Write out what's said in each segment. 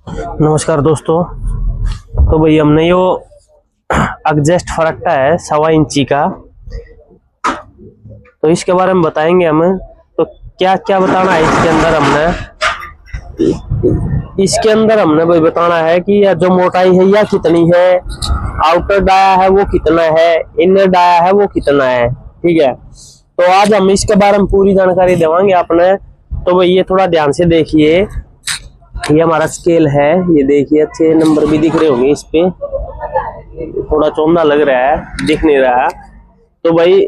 नमस्कार दोस्तों। तो भाई हमने यो एडजस्ट फरक्टा है 1.25 इंची का, तो इसके बारे में बताएंगे हम। तो क्या क्या बताना है इसके अंदर हमने भाई बताना है कि यह जो मोटाई है यह कितनी है, आउटर डाया है वो कितना है, इनर डाया है वो कितना है। ठीक है, तो आज हम इसके बारे में पूरी जानकारी देवांगे आपने। तो भाई ये थोड़ा ध्यान से देखिए, ये हमारा स्केल है, ये देखिए अच्छे नंबर भी दिख रहे होंगे इस पे, थोड़ा चौंधा लग रहा है, दिख नहीं रहा। तो भाई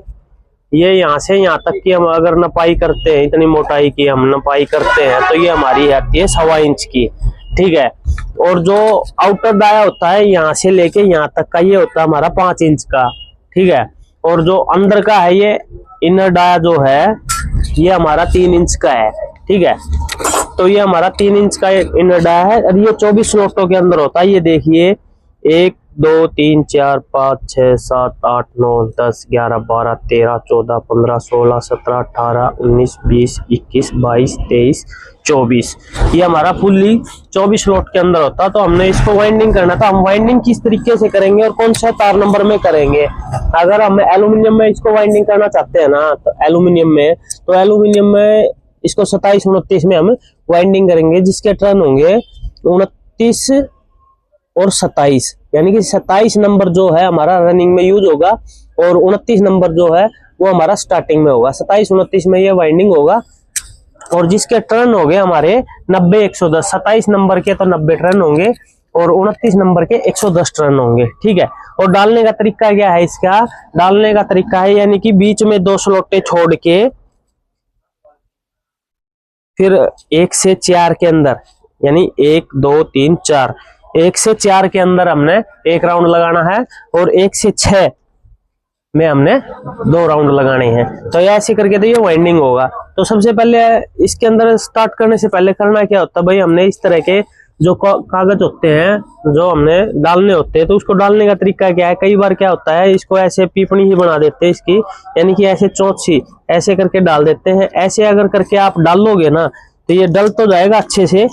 ये यहाँ से यहाँ तक की हम अगर नपाई करते हैं, इतनी मोटाई की हम नपाई करते हैं, तो ये हमारी आती है 1.25 इंच की। ठीक है, और जो आउटर डाया होता है यहाँ से लेके यहाँ तक का, ये होता है हमारा 5 इंच का। ठीक है, और जो अंदर का है ये इनर डाया जो है ये हमारा 3 इंच का है। ठीक है, तो ये हमारा 3 इंच का इनर डाया है और ये 24 स्लॉटों के अंदर होता है। ये देखिए 1 2 3 4 5 6 7 8 9 10 11 12 13 14 15 16 17 18 19 20 21 22 23 24, ये हमारा फुल्ली 24 स्लॉट के अंदर होता है। तो हमने इसको वाइंडिंग करना था। हम वाइंडिंग किस तरीके से करेंगे और कौन सा तार नंबर में करेंगे। अगर हम एल्यूमिनियम में इसको वाइंडिंग करना चाहते हैं ना, तो एल्यूमिनियम में इसको 27 29 में हम वाइंडिंग करेंगे, जिसके टर्न होंगे 29 और 27, यानी कि 27 नंबर जो है हमारा रनिंग में यूज होगा और 29 नंबर जो है वो हमारा स्टार्टिंग में होगा। 27 29 में ये वाइंडिंग होगा और जिसके टर्न हो गए हमारे 90 110, 27 नंबर के तो 90 टर्न होंगे और 29 नंबर के 110 टर्न होंगे। ठीक है, और डालने का तरीका क्या है इसका, डालने का तरीका है यानी कि बीच में 2 स्लॉटें छोड़ के फिर 1 से 4 के अंदर, यानी 1 2 3 4, 1 से 4 के अंदर हमने 1 राउंड लगाना है और 1 से 6 में हमने 2 राउंड लगाने हैं। तो ऐसे करके तो ये वाइंडिंग होगा। तो सबसे पहले इसके अंदर स्टार्ट करने से पहले करना क्या होता है भाई, हमने इस तरह के जो कागज होते हैं जो हमने डालने होते हैं, तो उसको डालने का तरीका क्या है। कई बार क्या होता है, इसको ऐसे पीपणी ही बना देते हैं इसकी, यानी कि ऐसे चोंच सी ऐसे करके डाल देते हैं। ऐसे अगर करके आप डालोगे ना तो ये डल तो जाएगा अच्छे से,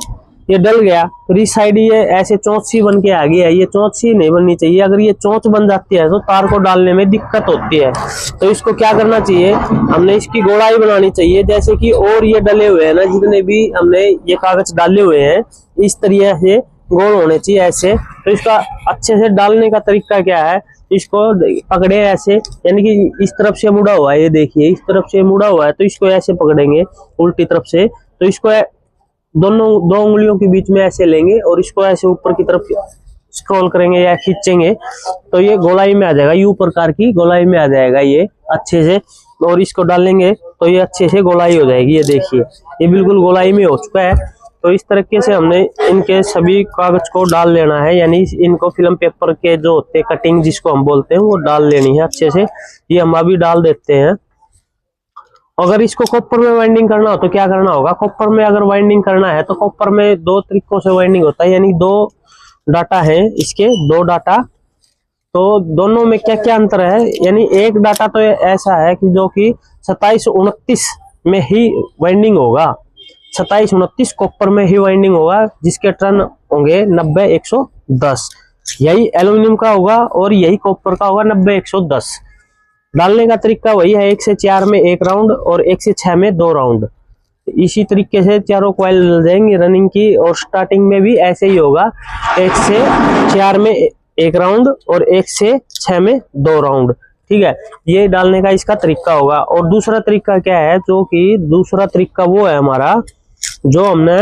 ये डल गया, फिर इस साइड ये ऐसे चोंच सी बन के आ गई है। ये चोंच सी नहीं बननी चाहिए, अगर ये चोंच बन जाती है तो तार को डालने में दिक्कत होती है। तो इसको क्या करना चाहिए, हमने इसकी गोलाई बनानी चाहिए, जैसे कि और ये डले हुए हैं ना, जितने भी हमने ये कागज डाले हुए हैं इस तरीके से गोल होने चाहिए ऐसे। तो इसका अच्छे से डालने का तरीका क्या है, इसको पकड़े ऐसे, यानी कि इस तरफ से मुड़ा हुआ है, ये देखिए इस तरफ से मुड़ा हुआ है, तो इसको ऐसे पकड़ेंगे उल्टी तरफ से। तो इसको दोनों 2 उंगलियों के बीच में ऐसे लेंगे और इसको ऐसे ऊपर की तरफ स्क्रॉल करेंगे या खींचेंगे, तो ये गोलाई में आ जाएगा, यू प्रकार की गोलाई में आ जाएगा ये अच्छे से। और इसको डालेंगे तो ये अच्छे से गोलाई हो जाएगी। ये देखिए ये बिल्कुल गोलाई में हो चुका है। तो इस तरीके से हमने इनके सभी कागज को डाल लेना है, यानी इनको फिल्म पेपर के जो होते हैं कटिंग जिसको हम बोलते हैं वो डाल लेनी है अच्छे से। ये हम अभी डाल देते हैं। अगर इसको कॉपर में वाइंडिंग करना हो तो क्या करना होगा, कॉपर में अगर वाइंडिंग करना है तो कॉपर में 2 तरीकों से वाइंडिंग होता है, यानी 2 डाटा है इसके, 2 डाटा। तो दोनों में क्या क्या अंतर है, यानी एक डाटा तो ऐसा है कि जो कि 27 29 में ही वाइंडिंग होगा, 27 29 कॉपर में ही वाइंडिंग होगा, जिसके टर्न होंगे 90 110। यही एल्यूमिनियम का होगा और यही कॉपर का होगा 90 110। डालने का तरीका वही है, 1 से 4 में 1 राउंड और 1 से 6 में 2 राउंड। इसी तरीके से चारों कॉइल डल जाएंगी रनिंग की, और स्टार्टिंग में भी ऐसे ही होगा, 1 से 4 में 1 राउंड और 1 से 6 में 2 राउंड। ठीक है, ये डालने का इसका तरीका होगा। और दूसरा तरीका क्या है, जो कि दूसरा तरीका वो है हमारा, जो हमने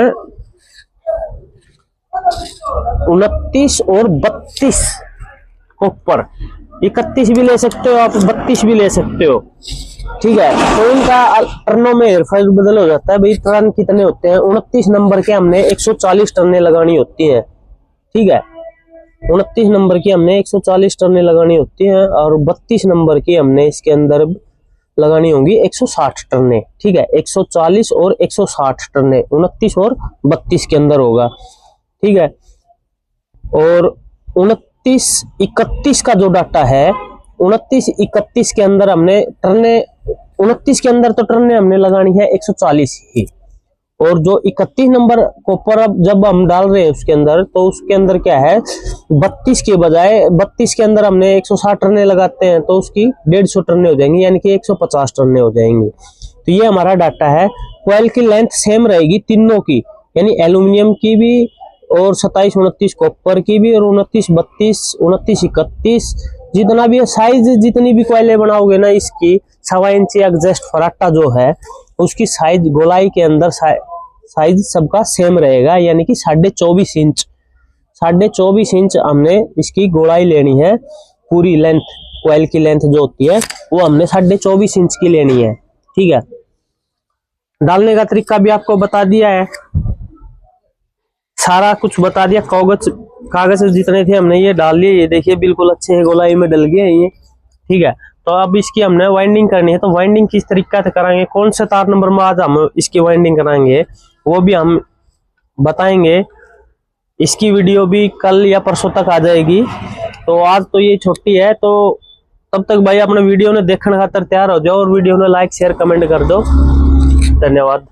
29 और 32 कॉपर, 31 भी ले सकते हो आप, 32 भी ले सकते हो। ठीक है, तो इनका टर्नों में हेरफेर बदल हो जाता है भाई। टर्न कितने होते हैं, 29 नंबर के हमने 140 टर्नें लगानी होती हैं। ठीक है, 29 नंबर की हमने 140 टर्नें लगानी होती हैं और 32 नंबर की हमने इसके अंदर लगानी होंगी 160 टर्नें। ठीक है, 140 और 160 टर्नें 29 और 32 के अंदर होगा। ठीक है, और 29 31 का जो डाटा है, 29 31 के अंदर हमने टर्ने, 29 के अंदर तो टर्ने हमने लगानी है 140 ही, और जो 31 नंबर कॉपर अब जब हम डाल रहे हैं उसके अंदर, तो उसके अंदर क्या है 32 के बजाय 32 के अंदर हमने 160 रने लगाते हैं तो उसकी 150 टर्ने हो जाएंगी, यानी कि 150 टर्ने हो जाएंगी। तो ये हमारा डाटा है। कॉइल की लेंथ सेम रहेगी तीनों की, यानी एल्यूमिनियम की भी और 27 29 कॉपर की भी और 29 32 29 31 जितना भी साइज, जितनी भी कॉइलें बनाओगे ना इसकी 1.25 इंच एग्जस्ट फराटा जो है उसकी साइज गोलाई के अंदर साइज सबका सेम रहेगा, यानी कि 24.5 इंच 24.5 इंच हमने इसकी गोलाई लेनी है। पूरी लेंथ कॉइल की लेंथ जो होती है वो हमने 24.5 इंच की लेनी है। ठीक है, डालने का तरीका भी आपको बता दिया है, सारा कुछ बता दिया। कागज जितने थे हमने ये डाल लिए, ये देखिए बिल्कुल अच्छे है गोलाई में डल गए ये। ठीक है, तो अब इसकी हमने वाइंडिंग करनी है, तो वाइंडिंग किस तरीका से कराएंगे, कौन से तार नंबर में आज हम इसकी वाइंडिंग कराएंगे वो भी हम बताएंगे। इसकी वीडियो भी कल या परसों तक आ जाएगी। तो आज तो ये छुट्टी है, तो तब तक भाई अपने वीडियो ने देखने खातर तैयार हो जाओ और वीडियो ने लाइक शेयर कमेंट कर दो। धन्यवाद।